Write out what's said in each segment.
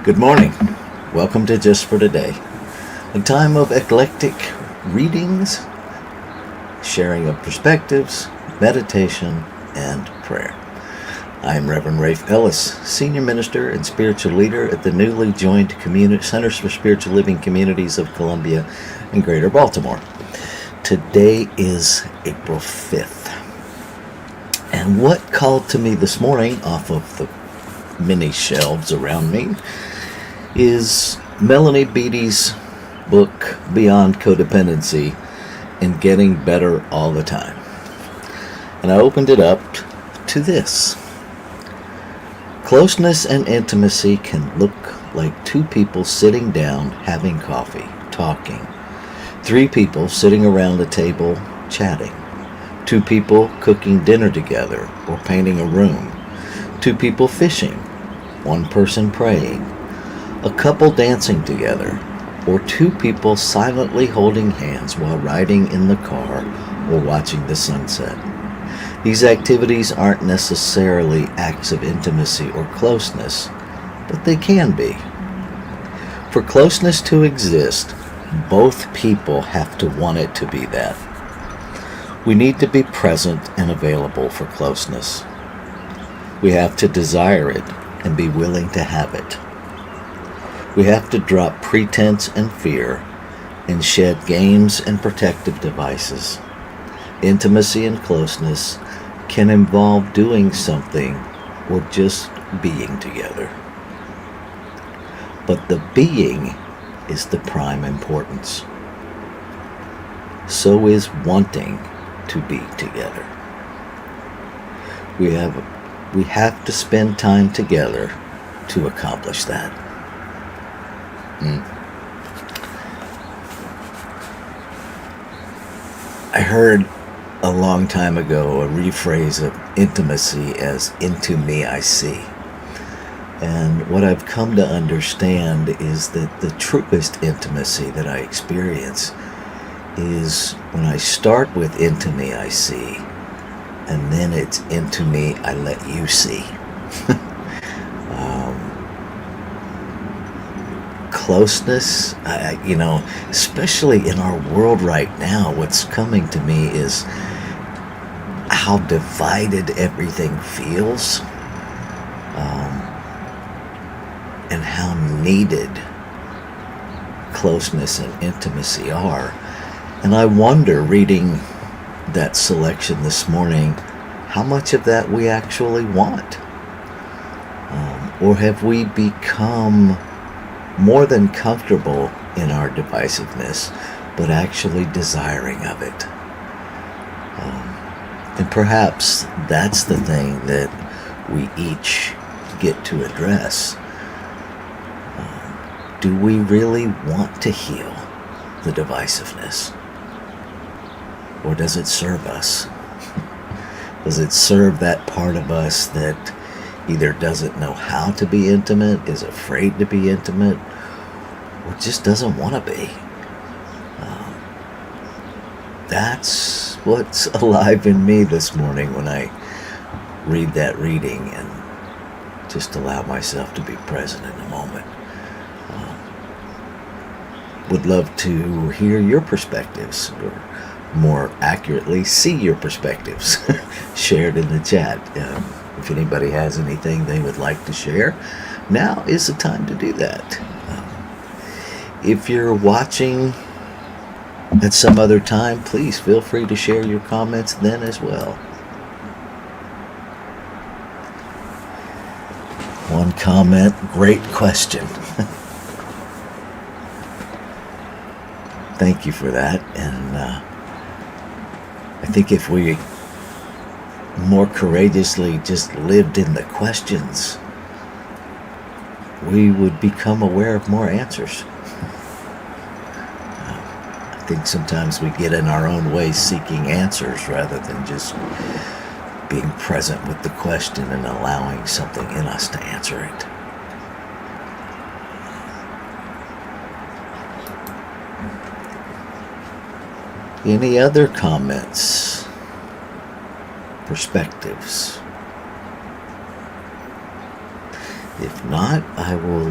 Good morning. Welcome to Just for Today, a time of eclectic readings, sharing of perspectives, meditation, and prayer. I am Reverend Rafe Ellis, Senior Minister and Spiritual Leader at the newly joined Centers for Spiritual Living Communities of Columbia and Greater Baltimore. Today is April 5th. And what called to me this morning off of the many shelves around me is Melanie Beattie's book, Beyond Codependency and Getting Better All the Time. And I opened it up to this. Closeness and intimacy can look like two people sitting down having coffee, talking. Three people sitting around a table chatting. Two people cooking dinner together or painting a room. Two people fishing. One person praying. A couple dancing together. Or two people silently holding hands while riding in the car or watching the sunset. These activities aren't necessarily acts of intimacy or closeness, but they can be. For closeness to exist, both people have to want it to be that. We need to be present and available for closeness. We have to desire it and be willing to have it. We have to drop pretense and fear and shed games and protective devices. Intimacy and closeness can involve doing something or just being together. But the being is the prime importance. So is wanting to be together. We have to spend time together to accomplish that. I heard a long time ago a rephrase of intimacy as "into me I see." And what I've come to understand is that the truest intimacy that I experience is when I start with "into me I see," and then it's "into me I let you see." Closeness, especially in our world right now, what's coming to me is how divided everything feels, and how needed closeness and intimacy are. And I wonder, reading that selection this morning, how much of that we actually want. Or have we become more than comfortable in our divisiveness, but actually desiring of it? And perhaps that's the thing that we each get to address. Do we really want to heal the divisiveness? Or does it serve us? Does it serve that part of us that either doesn't know how to be intimate, is afraid to be intimate, or just doesn't want to be? That's what's alive in me this morning when I read that reading and just allow myself to be present in the moment. Would love to hear your perspectives, or more accurately, see your perspectives shared in the chat. If anybody has anything they would like to share, now is the time to do that. If you're watching at some other time, please feel free to share your comments then as well. One comment, great question. Thank you for that. And I think if we more courageously just lived in the questions, we would become aware of more answers. I think sometimes we get in our own way seeking answers rather than just being present with the question and allowing something in us to answer it. Any other comments, perspectives? If not, I will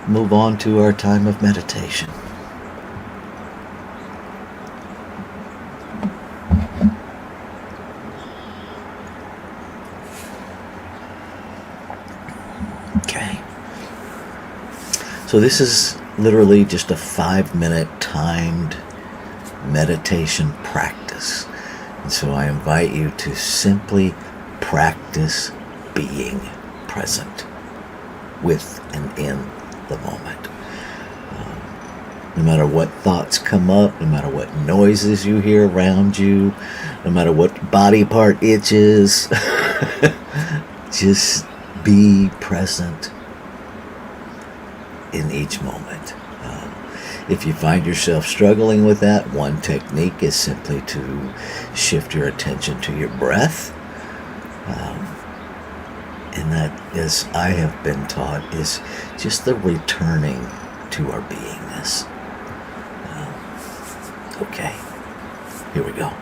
move on to our time of meditation. Okay. So this is literally just a 5-minute timed meditation practice. And so I invite you to simply practice being present with and in the moment. No matter what thoughts come up, no matter what noises you hear around you, no matter what body part itches, just be present in each moment. If you find yourself struggling with that, one technique is simply to shift your attention to your breath. And that, as I have been taught, is just the returning to our beingness. Okay, here we go.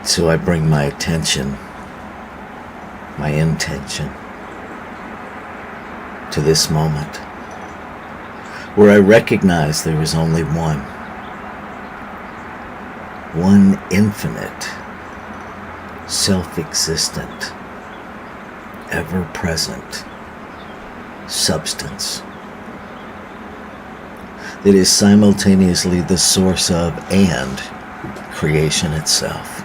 So I bring my attention, my intention, to this moment, where I recognize there is only one infinite, self-existent, ever-present substance that is simultaneously the source of and creation itself.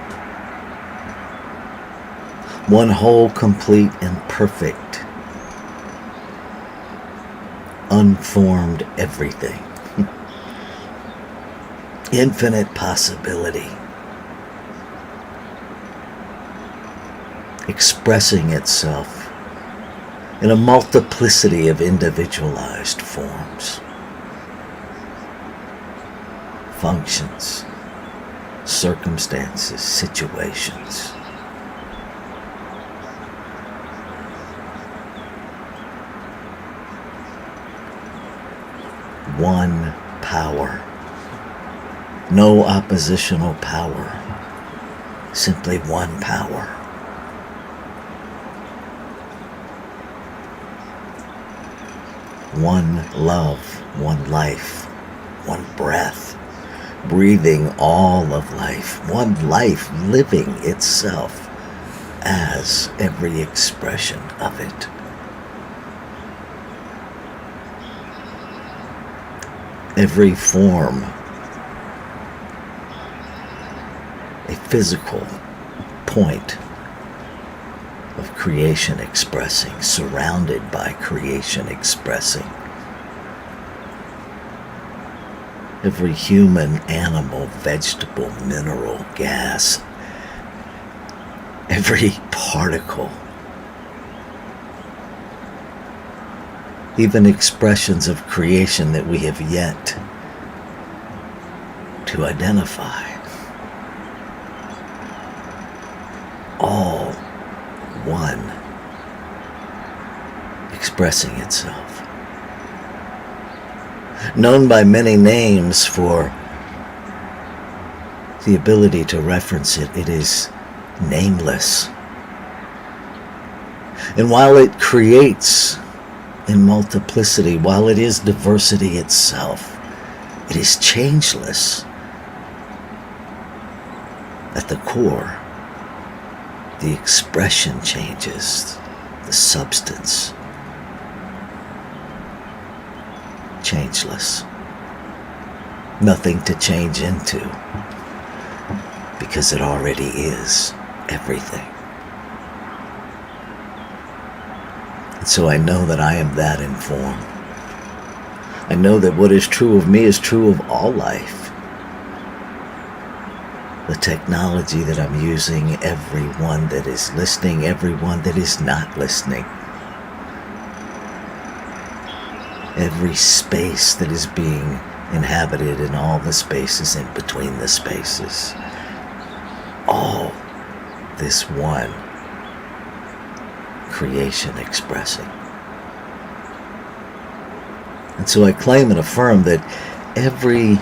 One whole, complete, and perfect, unformed everything. Infinite possibility, expressing itself in a multiplicity of individualized forms, functions, circumstances, situations. One power. No oppositional power. Simply one power. One love, one life, one breath, breathing all of life, one life living itself as every expression of it. Every form, a physical point of creation expressing, surrounded by creation expressing. Every human, animal, vegetable, mineral, gas, every particle, even expressions of creation that we have yet to identify. All one, expressing itself. Known by many names for the ability to reference it, it is nameless. And while it creates in multiplicity, while it is diversity itself, it is changeless. At the core, the expression changes, the substance changeless. Nothing to change into, because it already is everything. And so I know that I am that informed. I know that what is true of me is true of all life. The technology that I'm using, everyone that is listening, everyone that is not listening, every space that is being inhabited and all the spaces in between the spaces, all this one creation expressing. And so I claim and affirm that every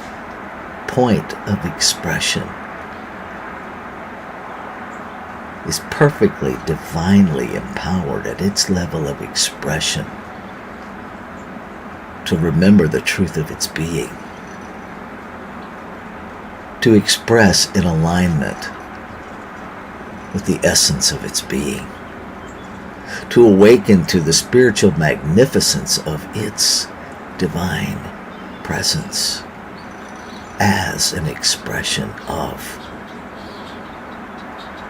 point of expression is perfectly, divinely empowered at its level of expression to remember the truth of its being, to express in alignment with the essence of its being, to awaken to the spiritual magnificence of its divine presence as an expression of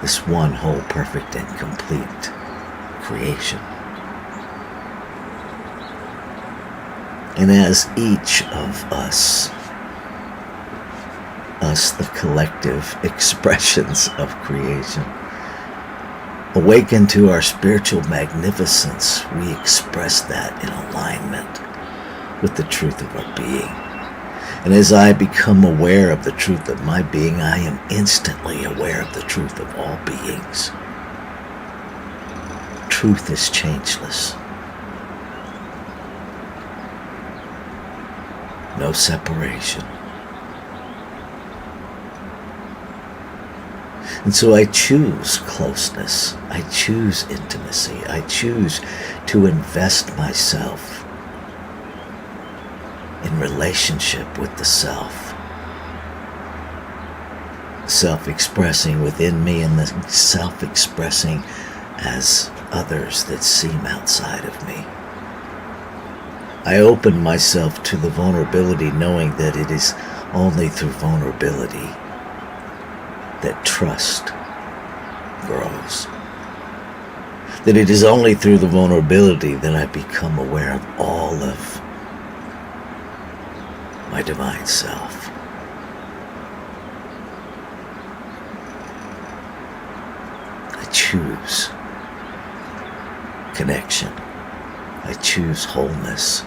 this one whole, perfect, and complete creation. And as each of us the collective expressions of creation, awaken to our spiritual magnificence, we express that in alignment with the truth of our being. And as I become aware of the truth of my being, I am instantly aware of the truth of all beings. Truth is changeless. No separation. And so I choose closeness. I choose intimacy. I choose to invest myself in relationship with the self. Self-expressing within me and the self-expressing as others that seem outside of me. I open myself to the vulnerability, knowing that it is only through vulnerability that trust grows. That it is only through the vulnerability that I become aware of all of my divine self. I choose connection. I choose wholeness.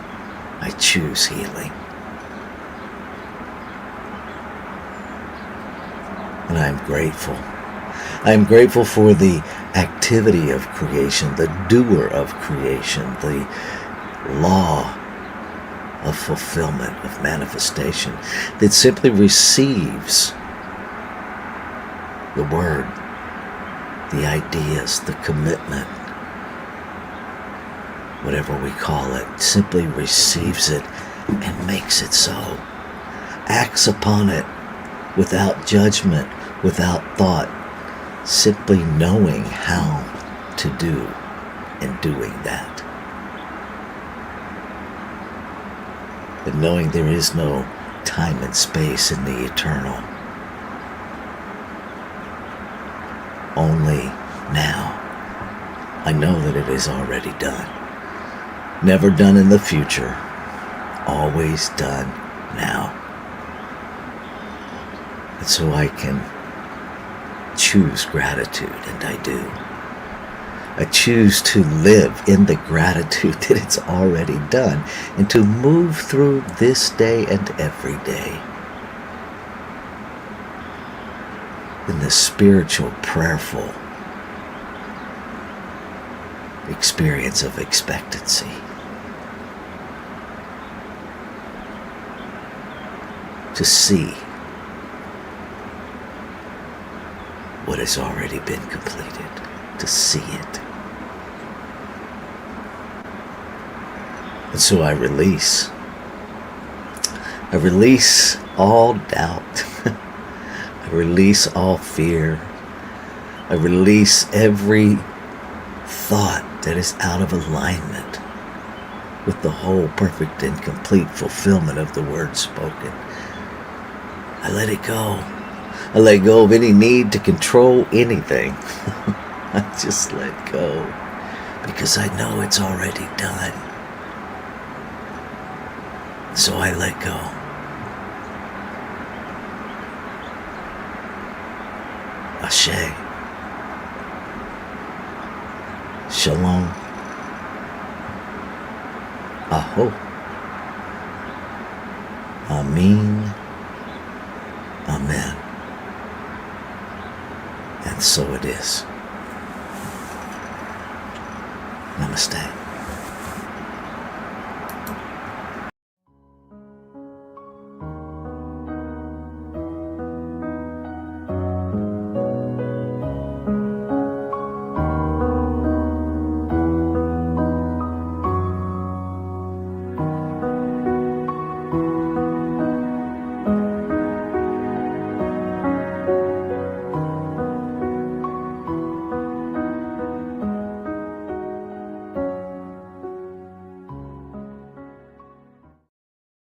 I choose healing. And I'm grateful. I'm grateful for the activity of creation, the doer of creation, the law of fulfillment, of manifestation, that simply receives the word, the ideas, the commitment, whatever we call it, simply receives it and makes it so. Acts upon it without judgment, without thought, simply knowing how to do and doing that. But knowing there is no time and space in the eternal. Only now. I know that it is already done. Never done in the future. Always done now. And so I can choose gratitude, and I do. I choose to live in the gratitude that it's already done, and to move through this day and every day in the spiritual, prayerful experience of expectancy. To see what has already been completed, to see it. And so I release all doubt. I release all fear. I release every thought that is out of alignment with the whole perfect and complete fulfillment of the word spoken. I let it go. I let go of any need to control anything. I just let go because I know it's already done. So I let go. Ashe. Shalom. Aho. Amen. Amen. And so it is. Namaste.